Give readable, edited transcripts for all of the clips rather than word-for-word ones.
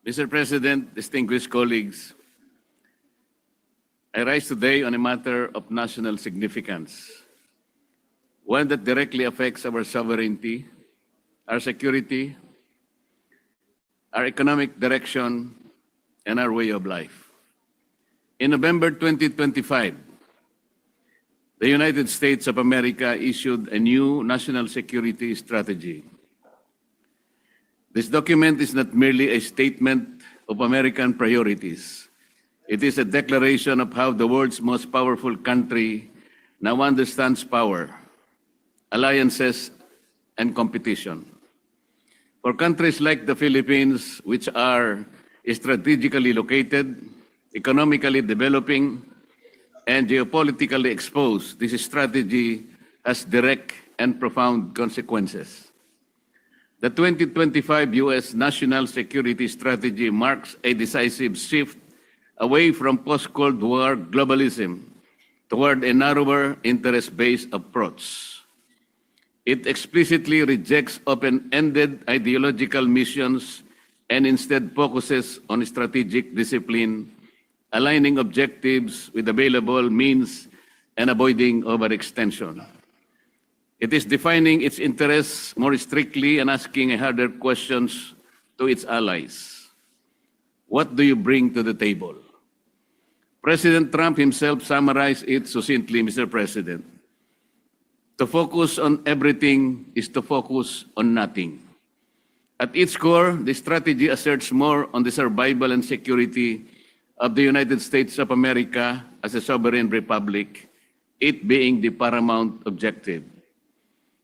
Mr. President, distinguished colleagues, I rise today on a matter of national significance, one that directly affects our sovereignty, our security, our economic direction, and our way of life. In November 2025, the United States of America issued a new national security strategy. This document is not merely a statement of American priorities. It is a declaration of how the world's most powerful country now understands power, alliances, and competition. For countries like the Philippines, which are strategically located, economically developing, and geopolitically exposed, this strategy has direct and profound consequences. The 2025 U.S. National Security Strategy marks a decisive shift away from post-Cold War globalism toward a narrower, interest-based approach. It explicitly rejects open-ended ideological missions and instead focuses on strategic discipline, aligning objectives with available means and avoiding overextension. It is defining its interests more strictly and asking harder questions to its allies. What do you bring to the table? President Trump himself summarized it succinctly, Mr. President. To focus on everything is to focus on nothing. At its core, the strategy asserts more on the survival and security of the United States of America as a sovereign republic, it being the paramount objective.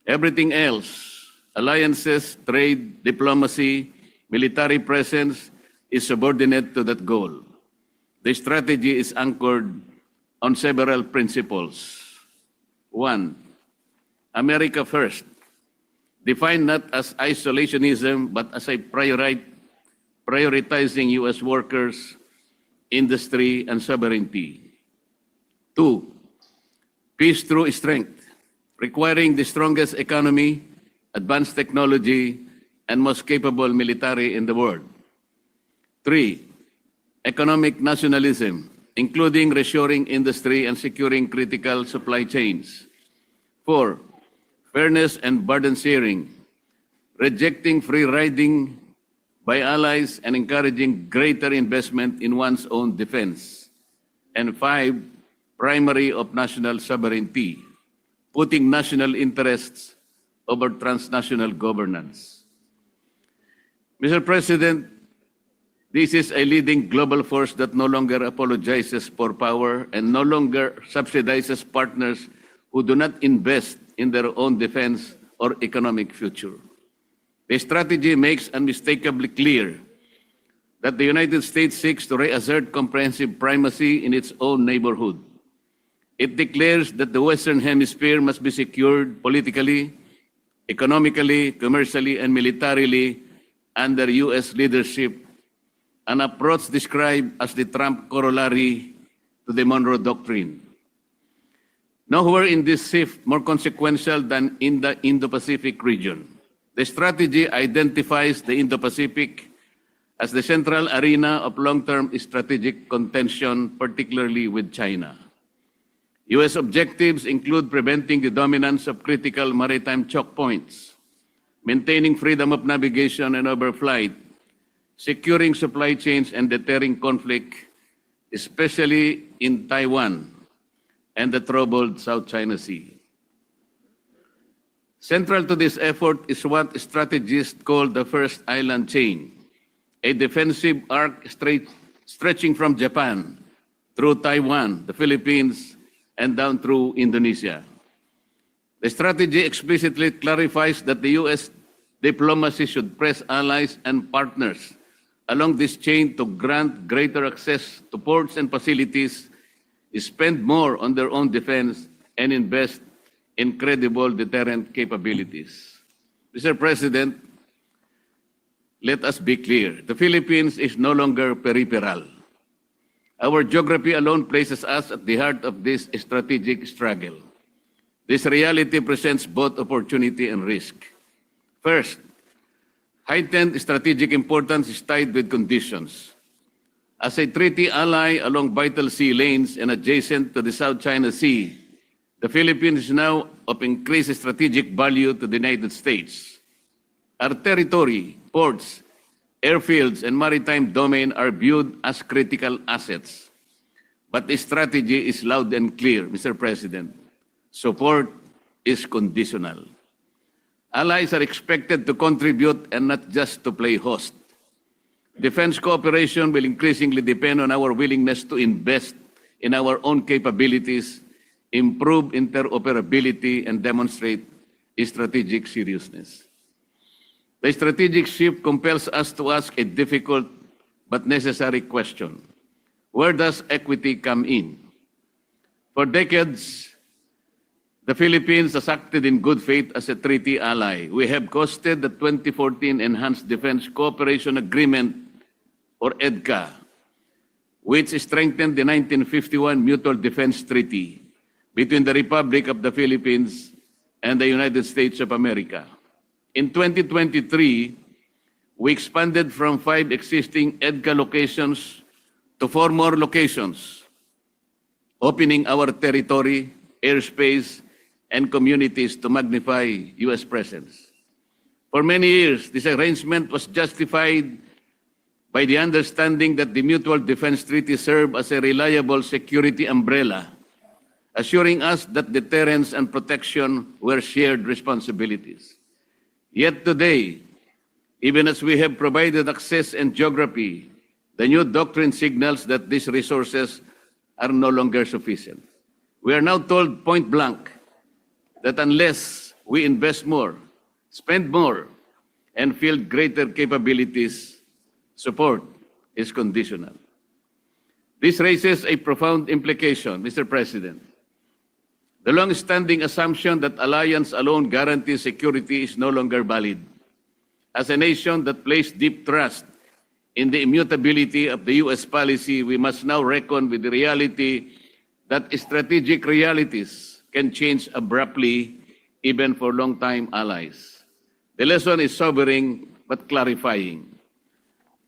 Everything else, alliances, trade, diplomacy, military presence, is subordinate to that goal. The strategy is anchored on several principles. One, America first, defined not as isolationism but as a prioritizing U.S. workers, industry, and sovereignty. Two, peace through strength, requiring the strongest economy, advanced technology, and most capable military in the world. Three, economic nationalism, including reshoring industry and securing critical supply chains. Four, fairness and burden sharing, rejecting free riding by allies and encouraging greater investment in one's own defense. And five, primary of national sovereignty, putting national interests over transnational governance. Mr. President, this is a leading global force that no longer apologizes for power and no longer subsidizes partners who do not invest in their own defense or economic future. The strategy makes unmistakably clear that the United States seeks to reassert comprehensive primacy in its own neighborhood. It declares that the Western Hemisphere must be secured politically, economically, commercially, and militarily under U.S. leadership, an approach described as the Trump corollary to the Monroe Doctrine. Nowhere in this shift more consequential than in the Indo-Pacific region. The strategy identifies the Indo-Pacific as the central arena of long-term strategic contention, particularly with China. U.S. objectives include preventing the dominance of critical maritime choke points, maintaining freedom of navigation and overflight, securing supply chains and deterring conflict, especially in Taiwan and the troubled South China Sea. Central to this effort is what strategists call the first island chain, a defensive arc stretching from Japan through Taiwan, the Philippines, and down through Indonesia. The strategy explicitly clarifies that the U.S. diplomacy should press allies and partners along this chain to grant greater access to ports and facilities, spend more on their own defense, and invest in credible deterrent capabilities. Mr. President, let us be clear. The Philippines is no longer peripheral. Our geography alone places us at the heart of this strategic struggle. This reality presents both opportunity and risk. First, Heightened strategic importance is tied with conditions. As a treaty ally along vital sea lanes and adjacent to the South China Sea, the Philippines is now of increased strategic value to the United States. Our territory, ports, airfields, and maritime domain are viewed as critical assets. But the strategy is loud and clear, Mr. President. Support is conditional. Allies are expected to contribute and not just to play host. Defense cooperation will increasingly depend on our willingness to invest in our own capabilities, improve interoperability, and demonstrate strategic seriousness. The strategic shift compels us to ask a difficult but necessary question. Where does equity come in? For decades, the Philippines has acted in good faith as a treaty ally. We have costed the 2014 Enhanced Defense Cooperation Agreement, or EDCA, which strengthened the 1951 Mutual Defense Treaty between the Republic of the Philippines and the United States of America. In 2023, we expanded from 5 existing EDCA locations to 4 more locations, opening our territory, airspace, and communities to magnify U.S. presence. For many years, this arrangement was justified by the understanding that the Mutual Defense Treaty served as a reliable security umbrella, assuring us that deterrence and protection were shared responsibilities. Yet today, even as we have provided access and geography, the new doctrine signals that these resources are no longer sufficient. We are now told point blank that unless we invest more, spend more, and field greater capabilities, support is conditional. This raises a profound implication, Mr. President. The long-standing assumption that alliance alone guarantees security is no longer valid. As a nation that placed deep trust in the immutability of the U.S. policy, we must now reckon with the reality that strategic realities can change abruptly, even for long-time allies. The lesson is sobering but clarifying.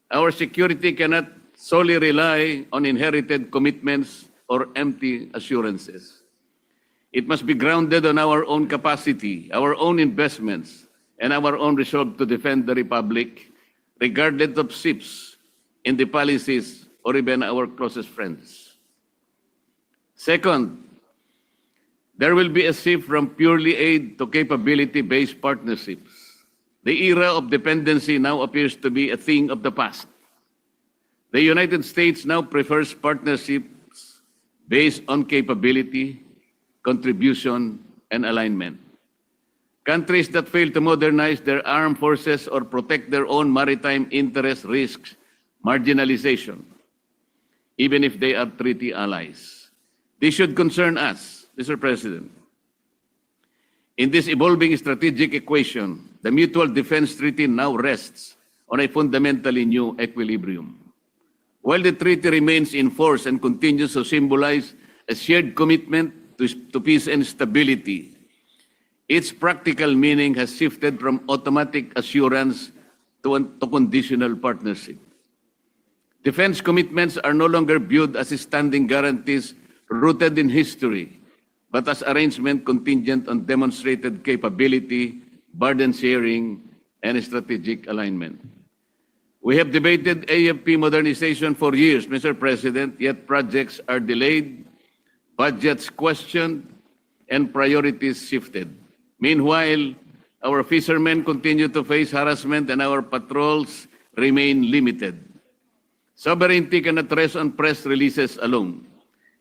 Our security cannot solely rely on inherited commitments or empty assurances. It must be grounded on our own capacity, our own investments, and our own resolve to defend the Republic, regardless of shifts in the policies or even our closest friends. Second, there will be a shift from purely aid to capability-based partnerships. The era of dependency now appears to be a thing of the past. The United States now prefers partnerships based on capability, contribution, and alignment. Countries that fail to modernize their armed forces or protect their own maritime interests risk marginalization, even if they are treaty allies. This should concern us, Mr. President. In this evolving strategic equation, the Mutual Defense Treaty now rests on a fundamentally new equilibrium. While the treaty remains in force and continues to symbolize a shared commitment to peace and stability, its practical meaning has shifted from automatic assurance to conditional partnership. Defense commitments are no longer viewed as standing guarantees rooted in history, but as arrangement contingent on demonstrated capability, burden sharing, and strategic alignment. We have debated AFP modernization for years, Mr. President, yet projects are delayed, budgets questioned, and priorities shifted. Meanwhile, our fishermen continue to face harassment and our patrols remain limited. Sovereignty cannot rest on press releases alone.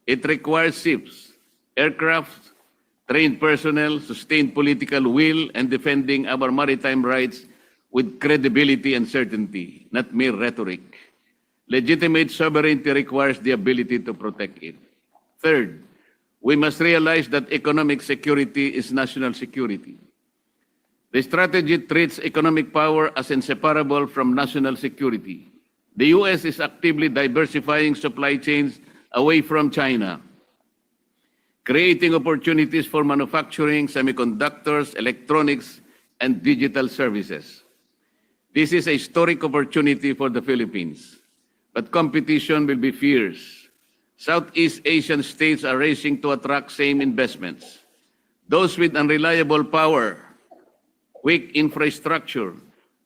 It requires ships, aircraft, trained personnel, sustained political will, and defending our maritime rights with credibility and certainty, not mere rhetoric. Legitimate sovereignty requires the ability to protect it. Third, we must realize that economic security is national security. The strategy treats economic power as inseparable from national security. The U.S. is actively diversifying supply chains away from China, creating opportunities for manufacturing, semiconductors, electronics, and digital services. This is a historic opportunity for the Philippines, but competition will be fierce. Southeast Asian states are racing to attract same investments. Those with unreliable power, weak infrastructure,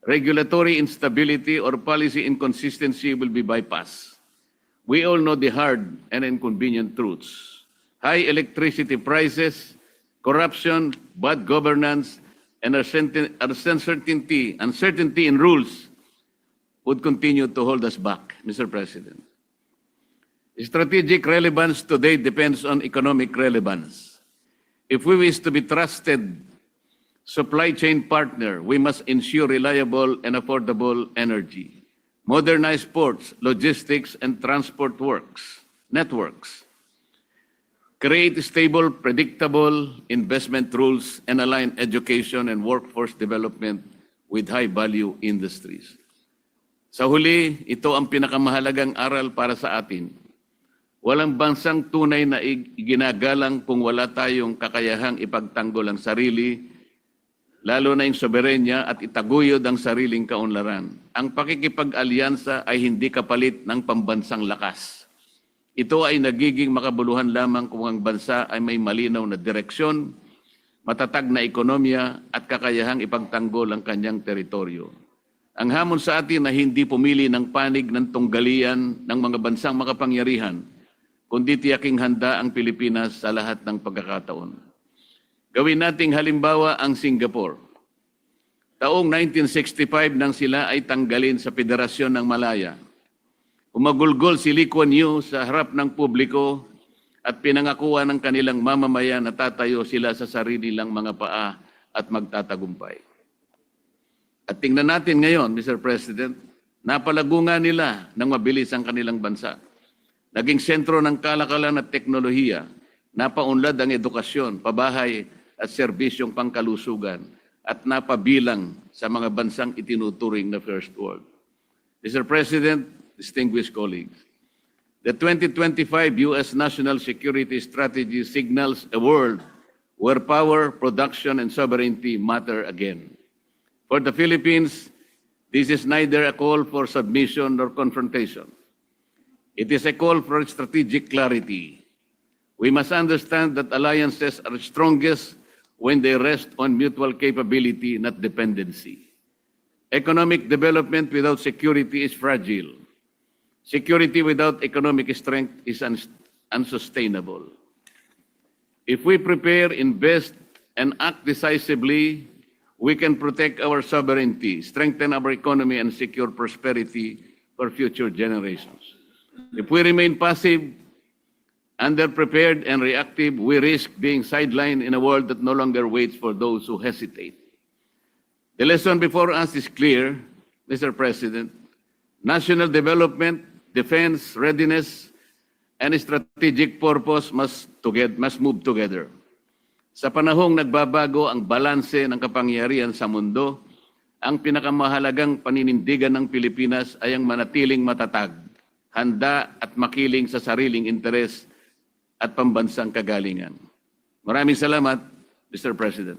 regulatory instability, or policy inconsistency will be bypassed. We all know the hard and inconvenient truths. High electricity prices, corruption, bad governance, and uncertainty in rules would continue to hold us back, Mr. President. Strategic relevance today depends on economic relevance. If we wish to be trusted supply chain partner, we must ensure reliable and affordable energy, modernize ports, logistics, and transport networks, create stable, predictable investment rules, and align education and workforce development with high-value industries. Sa huli, ito ang pinakamahalagang aral para sa atin. Walang bansang tunay na iginagalang kung wala tayong kakayahang ipagtanggol ang sarili, lalo na yung soberenya at itaguyod ang sariling kaunlaran. Ang pakikipag-alyansa ay hindi kapalit ng pambansang lakas. Ito ay nagiging makabuluhan lamang kung ang bansa ay may malinaw na direksyon, matatag na ekonomiya at kakayahang ipagtanggol ang kanyang teritoryo. Ang hamon sa atin na hindi pumili ng panig ng tunggalian ng mga bansang makapangyarihan, kundi tiyaking handa ang Pilipinas sa lahat ng pagkakataon. Gawin nating halimbawa ang Singapore. Taong 1965 nang sila ay tanggalin sa Federasyon ng Malaya. Umagulgol si Lee Kuan Yew sa harap ng publiko at pinangakuan ng kanilang mamamayan na tatayo sila sa sarili lang mga paa at magtatagumpay. At tingnan natin ngayon, Mr. President, napalago nga nila ng mabilis ang kanilang bansa. Naging sentro ng kalakalan at teknolohiya, napaunlad ang edukasyon, pabahay at serbisyong pangkalusugan at napabilang sa mga bansang itinuturing na First World. Mr. President, distinguished colleagues, the 2025 U.S. National Security Strategy signals a world where power, production, and sovereignty matter again. For the Philippines, this is neither a call for submission nor confrontation. It is a call for strategic clarity. We must understand that alliances are strongest when they rest on mutual capability, not dependency. Economic development without security is fragile. Security without economic strength is unsustainable. If we prepare, invest, and act decisively, we can protect our sovereignty, strengthen our economy, and secure prosperity for future generations. If we remain passive, underprepared, and reactive, we risk being sidelined in a world that no longer waits for those who hesitate. The lesson before us is clear, Mr. President. National development, defense, readiness, and strategic purpose must move together. Sa panahong nagbabago ang balanse ng kapangyarihan sa mundo, ang pinakamahalagang paninindigan ng Pilipinas ay ang manatiling matatag, handa at makiling sa sariling interes at pambansang kagalingan. Maraming salamat, Mr. President.